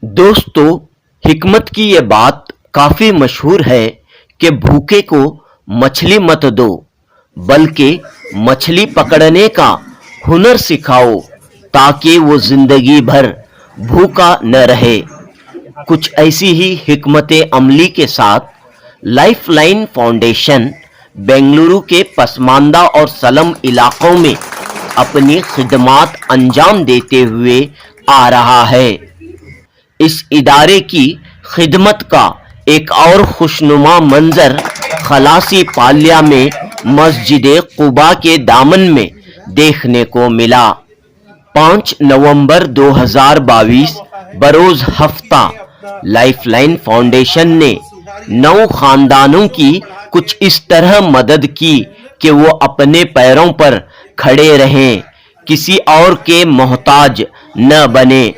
दोस्तों, हिकमत की ये बात काफी मशहूर है कि भूखे को मछली मत दो, बल्कि मछली पकड़ने का हुनर सिखाओ ताकि वो जिंदगी भर भूखा न रहे। कुछ ऐसी ही हिकमत अमली के साथ लाइफलाइन फाउंडेशन बेंगलुरु के पसमानदा और सलम इलाकों में अपनी खिदमात अंजाम देते हुए आ रहा है। इस इदारे की खिदमत का एक और खुशनुमा मंजर खलासी पाल्या में मस्जिद कुबा के दामन में देखने को मिला। 5 नवंबर 2022 बरोज हफ्ता लाइफलाइन फाउंडेशन ने 9 खानदानों की कुछ इस तरह मदद की कि वो अपने पैरों पर खड़े रहें, किसी और के मोहताज न बने।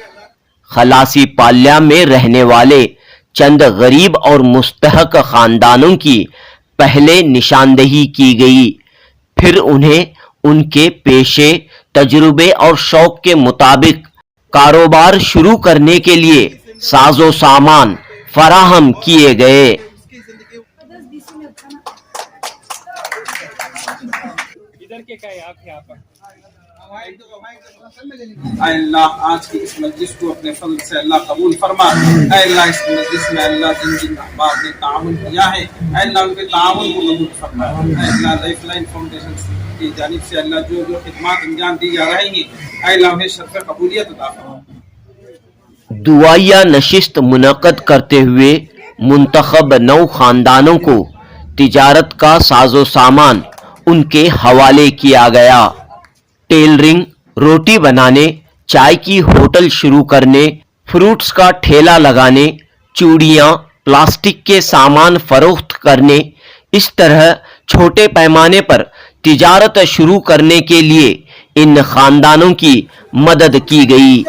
खलासी पाल्या में रहने वाले चंद गरीब और मुस्तहक खानदानों की पहले निशानदेही की गई, फिर उन्हें उनके पेशे, तजुर्बे और शौक के मुताबिक कारोबार शुरू करने के लिए साजो सामान फराहम किए गए। अल्लाह आज की इस मजलिस को अपने फजल से अल्लाह कबूल फरमा। अल्लाह इस मजलिस में अल्लाह जिन अहबाब ने ताउन किया है अल्लाह उनके ताउन को कबूल फरमा। अल्लाह लाइफलाइन फाउंडेशन की जानिब से अल्लाह जो जो खिदमत अंजाम दी जा रही हैं अल्लाह उन्हें शर्फ कबूलियत अता फरमा। दुआया नशिस्त मुनक़द करते हुए मुंतखब 9 खानदानों को तिजारत का साजो सामान उनके हवाले किया गया। टेलरिंग, रोटी बनाने, चाय की होटल शुरू करने, फ्रूट्स का ठेला लगाने, चूड़ियां, प्लास्टिक के सामान फरोख्त करने, इस तरह छोटे पैमाने पर तिजारत शुरू करने के लिए इन खानदानों की मदद की गई।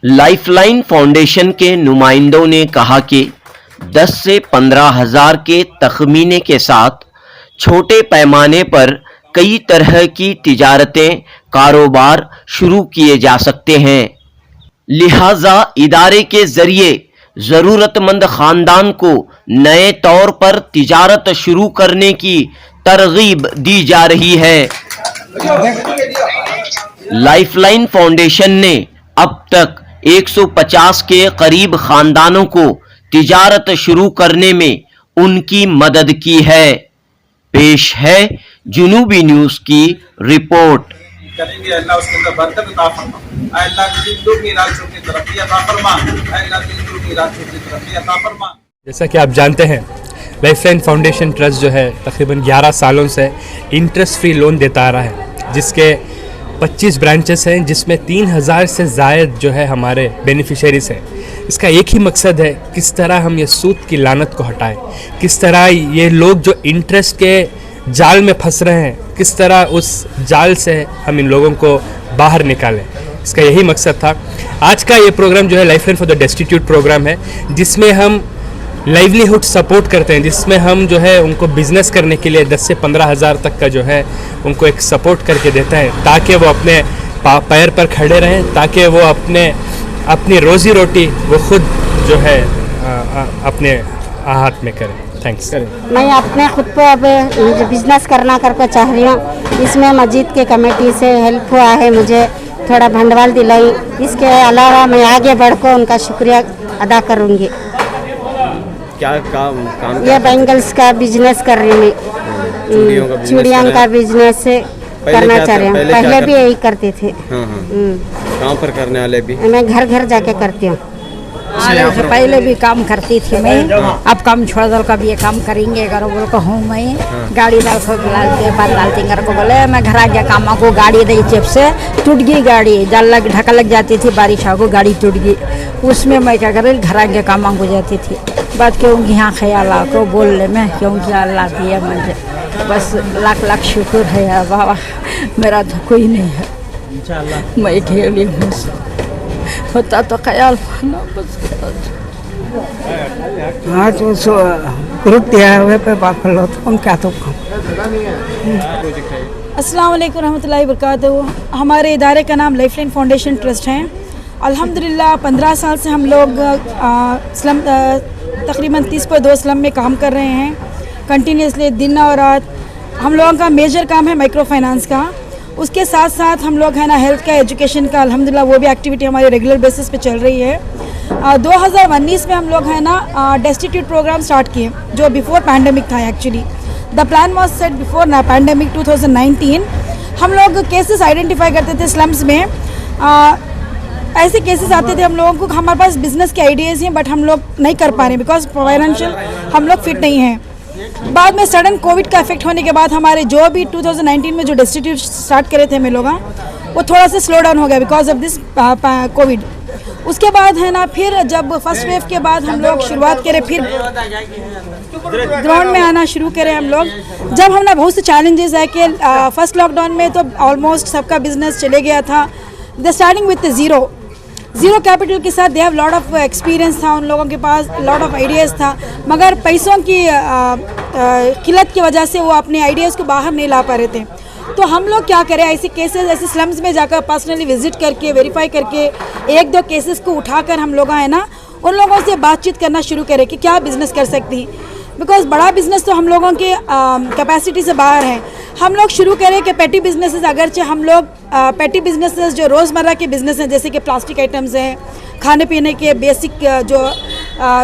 लाइफलाइन फाउंडेशन के नुमाइंदों ने कहा कि 10 से 15 हजार के तखमीने के साथ छोटे पैमाने पर कई तरह की तिजारतें, कारोबार शुरू किए जा सकते हैं। लिहाजा इदारे के जरिए जरूरतमंद खानदान को नए तौर पर तिजारत शुरू करने की तरगीब दी जा रही है। लाइफलाइन फाउंडेशन ने अब तक 150 के करीब खानदानों को तिजारत शुरू करने में उनकी मदद की है। पेश है जुनूबी न्यूज की रिपोर्ट। करेंगे अल्लाह उसके अंदर बरकत अता फरमा। अल्लाह जिंदों की राज्यों की तरक्की अता फरमा। अल्लाह जिंदों की राज्यों की तरक्की अता फरमा। जैसा कि आप जानते हैं, लाइफलाइन फाउंडेशन ट्रस्ट जो है तकरीबन 11 सालों से इंटरेस्ट फ्री लोन देता आ रहा है, जिसके 25 ब्रांचेस हैं, जिसमें 3000 से ज़ायद जो है हमारे बेनिफिशरीज हैं। इसका एक ही मकसद है, किस तरह हम ये सूद की लानत को हटाएं, किस तरह ये लोग जो इंटरेस्ट के जाल में फंस रहे हैं, किस तरह उस जाल से हम इन लोगों को बाहर निकालें। इसका यही मकसद था। आज का ये प्रोग्राम जो है lifeline for the destitute programme है, जिसमें हम लाइवलीहुड सपोर्ट करते हैं, जिसमें हम जो है उनको बिज़नेस करने के लिए 10 से 15 हज़ार तक का जो है उनको एक सपोर्ट करके देते हैं, ताकि वो अपने पैर पर खड़े रहें, ताकि वो अपनी रोज़ी रोटी वो खुद जो है अपने हाथ में करें। थैंक्स। मैं अपने खुद पे अब बिजनेस करना करके चाह रही हूँ। इसमें मस्जिद के कमेटी से हेल्प हुआ है, मुझे थोड़ा भंडवाल दिलाई। इसके अलावा मैं आगे बढ़कर उनका शुक्रिया अदा करूँगी। क्या काम ये बैंगल्स का बिजनेस कर रही हूँ, चूड़ियों का बिजनेस करना चाह रही हूँ। पहले भी यही करते थे। कहाँ पर करने वाले भी? मैं घर घर जाके करती हूँ। पहले भी काम करती थी मैं, अब काम छोड़ दल का भी ये काम करेंगे करो बोल को हूँ मैं। गाड़ी डाल को डालती घर को बोले मैं घर आ गया काम को, गाड़ी दी चेप से टूट गई गाड़ी, जल लग ढका लग जाती थी, बारिश आ को गाड़ी टूट गई। उसमें मैं क्या कर घर आ गया काम को जाती थी। बात क्योंकि यहाँ ख्याल को बोल ले मैं, क्योंकि अल्लाह दिया मुझे, बस लाख लाख शुक्र है यार बाबा, मेरा तो कोई नहीं है। मैं अकेली हूँ, होता तो ख्याल बस। हाँ तो ग्रुप दिया हुए पे बात कर लो तो हम क्या तो अस्सलाम वालेकुम रहमतुल्लाहि वबरकातुहू। हमारे इदारे का नाम लाइफलाइन फाउंडेशन ट्रस्ट है। अल्हम्दुलिल्लाह 15 साल से हम लोग स्लम तकरीबन 30.2 स्लम में काम कर रहे हैं कंटिन्यूसली दिन और रात। हम लोगों का मेजर काम है माइक्रो फाइनेंस का। उसके साथ साथ हम लोग है ना हेल्थ का, एजुकेशन का, अल्हम्दुलिल्लाह वो भी एक्टिविटी हमारी रेगुलर बेसिस पे चल रही है। 2019 में हम लोग है ना डेस्टिट्यूट प्रोग्राम स्टार्ट किए जो बिफोर पैंडमिक था। Actually the plan was set before pandemic 2019। हम लोग केसेस आइडेंटिफाई करते थे स्लम्स में। ऐसे केसेस आते थे हम लोगों को, हमारे पास बिजनेस के आइडियाज़ हैं बट हम लोग नहीं कर पा रहे बिकॉज फाइनेंशियल हम लोग फिट नहीं हैं। बाद में सडन कोविड का इफेक्ट होने के बाद हमारे जो भी 2019 में जो डेस्टिट्यूट स्टार्ट करे थे हम लोग वो थोड़ा सा स्लो डाउन हो गया बिकॉज ऑफ दिस कोविड। उसके बाद है ना फिर जब फर्स्ट वेव के बाद हम लोग शुरुआत करें, फिर ग्राउंड में आना शुरू करें हम लोग। जब हमने बहुत से चैलेंजेस है कि फर्स्ट लॉकडाउन में तो ऑलमोस्ट सबका बिजनेस चले गया था। The starting with zero capital के साथ they have lot of experience था, उन लोगों के पास लॉट ऑफ आइडियाज़ था, मगर पैसों की किल्लत की वजह से वो अपने आइडियाज़ को बाहर नहीं ला पा रहे थे। तो हम लोग क्या करें, ऐसे केसेस ऐसे स्लम्स में जाकर पर्सनली विजिट करके वेरीफाई करके 1-2 केसेस को उठाकर हम लोग है ना उन लोगों से बातचीत करना शुरू करें कि क्या बिज़नेस कर सकती हैं। बिकॉज बड़ा बिज़नेस तो हम लोगों के कैपेसिटी से बाहर है। हम लोग शुरू करें कि पेटी बिजनेसेस, अगरचे हम लोग पेटी बिजनेसेस जो रोज़मर्रा के बिज़नेस हैं जैसे कि प्लास्टिक आइटम्स हैं, खाने पीने के बेसिक जो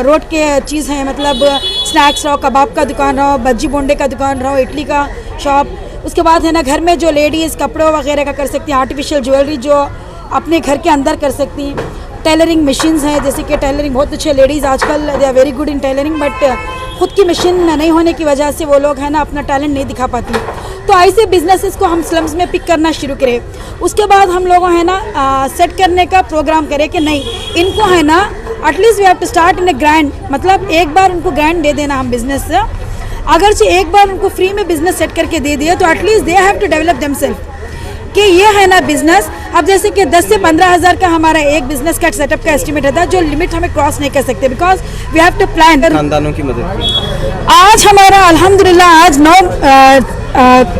रोड के चीज़ हैं, मतलब स्नैक्स रहो, कबाब का दुकान रहो, बज्जी बोंडे का दुकान रहो, इडली का शॉप। उसके बाद है ना घर में जो लेडीज़ कपड़ों वगैरह का कर सकती हैं, आर्टिफिशियल ज्वेलरी जो अपने घर के अंदर कर सकती हैं, टेलरिंग मशीन्स हैं जैसे कि टेलरिंग बहुत अच्छे लेडीज़ आजकल they are very good in tailoring, but खुद की मशीन नहीं होने की वजह से वो लोग है ना अपना टैलेंट नहीं दिखा पाती। तो ऐसे बिजनेसेस को हम स्लम्स में पिक करना शुरू करें। उसके बाद हम लोगों है ना सेट करने का प्रोग्राम करें कि नहीं, इनको है ना at least we have to start in a grand, मतलब एक बार उनको ग्रांड दे देना हम बिजनेस से। अगरचे एक बार उनको फ्री में बिजनेस सेट करके दे दिया तो at least they have to develop themselves कि ये है ना बिजनेस। अब जैसे कि 10 से 15 हज़ार का हमारा एक बिजनेस का सेटअप का एस्टिमेट होता है जो लिमिट हमें क्रॉस नहीं कर सकते because we have to plan. खानदानों की मदद की आज हमारा अल्हम्दुलिल्लाह आज 9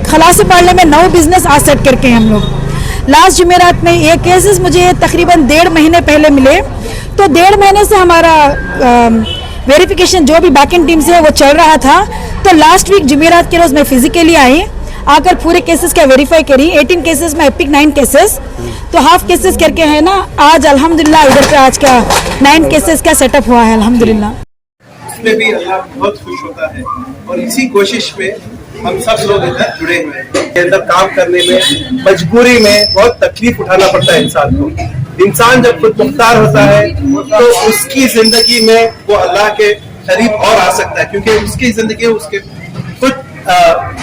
खलासी पार्ले में 9 बिजनेस आज सेट करके हम लोग। लास्ट जुमेरात में ये केसेस मुझे तकरीबन 1.5 महीने पहले मिले, तो 1.5 महीने से हमारा वेरिफिकेशन जो भी बैक एंड टीम से वो चल रहा था। तो लास्ट वीक जुमेरात के रोज़ मैं फिजिकली आई, आकर पूरे केसेस का वेरीफाई करी। 18 केसेस में एपिक 9 केसेस, तो हाफ केसेस करके है ना आज अल्हम्दुलिल्लाह इधर पे आज का 9 केसेस का सेटअप हुआ है अल्हम्दुलिल्लाह। इसमें भी अल्लाह बहुत खुश होता है और इसी कोशिश में हम सब लोग इधर जुड़े हुए हैं। इधर काम करने में मजबूरी में बहुत तकलीफ उठाना पड़ता है इंसान को। इंसान जब खुद मुख्तार होता है तो उसकी जिंदगी में वो अल्लाह के करीब और आ सकता है, क्योंकि उसकी जिंदगी उसके खुद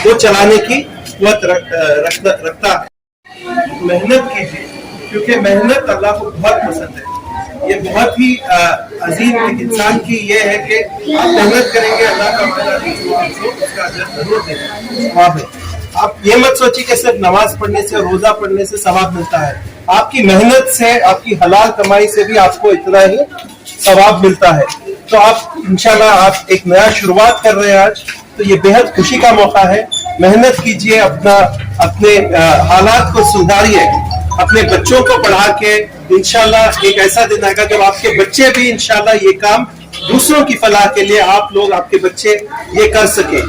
वो चलाने की कुव्वत रखता है। मेहनत कीजिए क्योंकि मेहनत अल्लाह को बहुत पसंद है। ये बहुत ही अजीम इंसान की ये है कि आप मेहनत करेंगे, अल्लाह का वादा उसका अजर जरूर देगा। आप ये मत सोचिए कि सिर्फ नमाज पढ़ने से, रोजा पढ़ने से सवाब मिलता है। आपकी मेहनत से, आपकी हलाल कमाई से भी आपको इतना ही सवाब मिलता है। तो आप इंशाल्लाह आप एक नया शुरुआत कर रहे हैं आज, तो ये बेहद खुशी का मौका है। मेहनत कीजिए, अपने हालात को सुधारिए, अपने बच्चों को पढ़ा के इंशाल्लाह एक ऐसा दिन आएगा जब आपके बच्चे भी इंशाल्लाह ये काम दूसरों की फलाह के लिए आप लोग, आपके बच्चे ये कर सके।